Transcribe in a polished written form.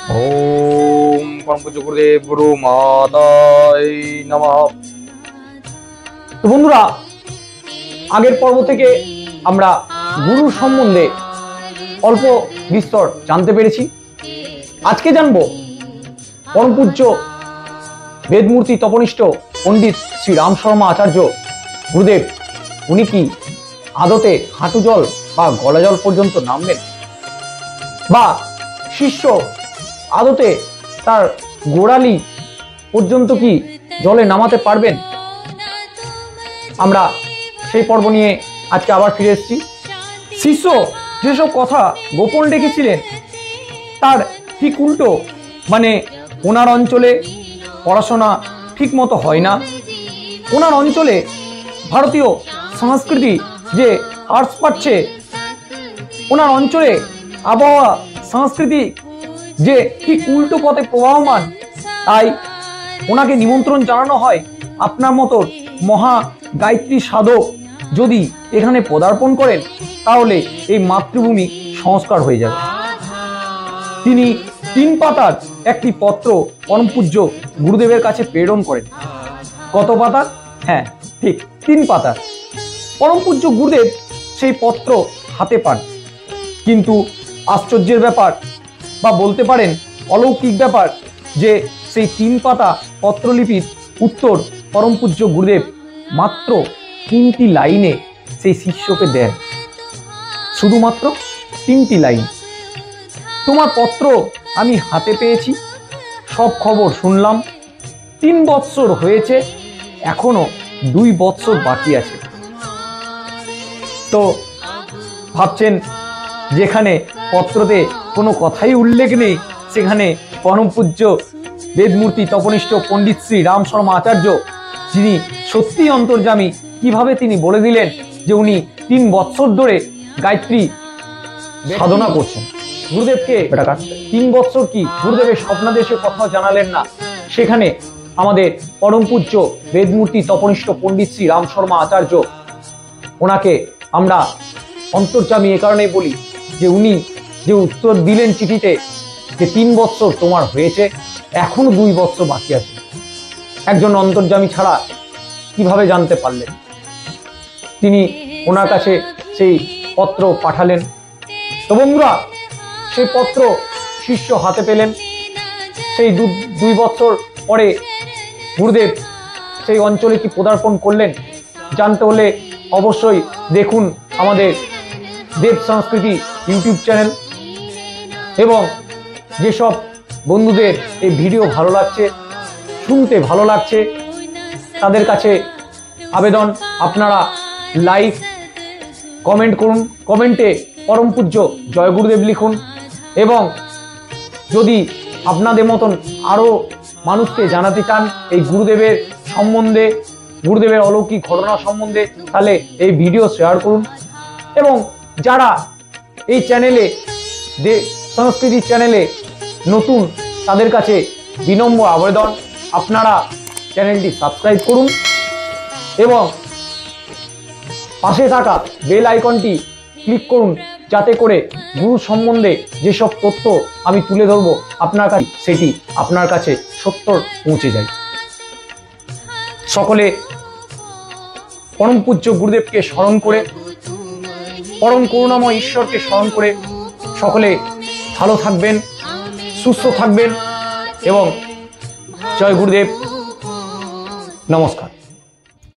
ओम परम पूज्य गुरुदेव गुरु माताय नमः। तो बंधुरा आगे पर्व থেকে আমরা গুরু সম্বন্ধে অল্প বিস্তর জানতে পেরেছি। আজকে জানবো परम पूज्य वेदमूर्ति तपनिष्ठ पंडित श्री राम शर्मा आचार्य गुरुदेव उनी की आदते हाঁটু जल বা गला जल पर्यन्त नामबेन বা शिष्य आदते तार गोड़ाली पर्यन्त की जले नामाते पारबेन। आमरा सेई पर्व निये आजके आबार फिरे एसेछि। शिष्य जेसब कथा गोपन रेखेछिलेन तार ठीक उल्टो माने ओनार अंचले पढ़ाशोना ठीक मतो हय ना। ओनार अंचले भारतीय संस्कृति जे आर्ट्स पाচ্ছে ओनार अंचले आबहावा संस्कृति जे ठीक उल्टो पथे प्रवाहमान ताई ओनाके निमंत्रण जानानो हय आपनार मतो महा गायत्री साधक यदि एखाने पदार्पण करें ताहले एई मातृभूमि संस्कार हये जाबे। तिनि 3 पातार एकटी पत्र परम पूज्य गुरुदेवेर काछे प्रेरण करें। कत पातार? हाँ ठीक 3 पातार। परम पूज्य गुरुदेव सेई पत्र हाते पान, किन्तु आश्चर्येर ब्यापार बा बोलते पारेन अलौकिक ब्यापार जे सेई 3 पाता पत्रलिपिर उत्तर परम पूज्य गुरुदेव मात्र 3टी लाइने सेई शिष्यके देन। शुधुमात्र 3टी लाइन। তোমার পত্র আমি হাতে পেয়েছি, সব খবর শুনলাম, 3 বৎসর হয়েছে, এখনো 2 বৎসর বাকি আছে। তো ভাবছেন যেখানে পত্রতে কোনো কথাই উল্লেখ নেই সেখানে পরম পূজ্য বেদমূর্তি তপনিষ্ঠ পণ্ডিত শ্রী রাম শর্মা আচার্য যিনি সত্যি অন্তর্যামী কিভাবে তিনি বলে দিলেন যে উনি 3 বৎসর ধরে গায়ত্রী সাধনা করছেন। गुरुदेव के 3 বৎসর की गुरुदेव स्वप्नादेशे कथा जानालेन ना। सेखाने आमादेर परम पूज्य वेदमूर्ति तपनिष्ठ पंडित श्री राम शर्मा आचार्य ओनाके आमरा अंतर्जामी ए कारणे बोली जे उनी जे उत्तर दिलेन चिठिते जे 3 বৎসর तोमार हयेछे एखोनो 2 বৎসর बाकी आछे। एकजन अंतर्जामी छाड़ा किभाबे जानते पारलेन? तिनी ओनार काछे सेई पत्र पाठालेन। तो बंधुरा সেই পত্র শিষ্য হাতে পেলেন। সেই 2 বছর পরে গুরুদেব সেই অঞ্চলে কি পদার্পণ করলেন জানতে হলে অবশ্যই দেখুন আমাদের দেব সংস্কৃতি ইউটিউব চ্যানেল। এবং যেসব বন্ধুদের এই ভিডিও ভালো লাগছে, শুনতে ভালো লাগছে, তাদের কাছে আবেদন আপনারা লাইক কমেন্ট করুন। কমেন্টে परम पूज्य जय गुरुदेव लिखुन। এবং যদি আপনাদের মতন আরো মানুষকে জানাতে চান এই গুরুদেবের সম্বন্ধে, গুরুদেবের অলৌকিক ঘটনা সম্বন্ধে, তাহলে এই ভিডিও শেয়ার করুন। এবং যারা এই চ্যানেলে সংস্কৃতি চ্যানেলে নতুন তাদের কাছে বিনম্র আবেদন আপনারা চ্যানেলটি সাবস্ক্রাইব করুন এবং পাশে থাকা বেল আইকনটি ক্লিক করুন যাতে করে গুরু সম্বন্ধে যেসব তথ্য আমি তুলে ধরবো আপনার কাছে সেটি আপনার কাছে সত্তর পৌঁছে যায়। সকলে পরম পূজ্য গুরুদেবকে স্মরণ করে, পরম করুণাময় ঈশ্বরকে স্মরণ করে সকলে ভালো থাকবেন, সুস্থ থাকবেন এবং জয় গুরুদেব। নমস্কার।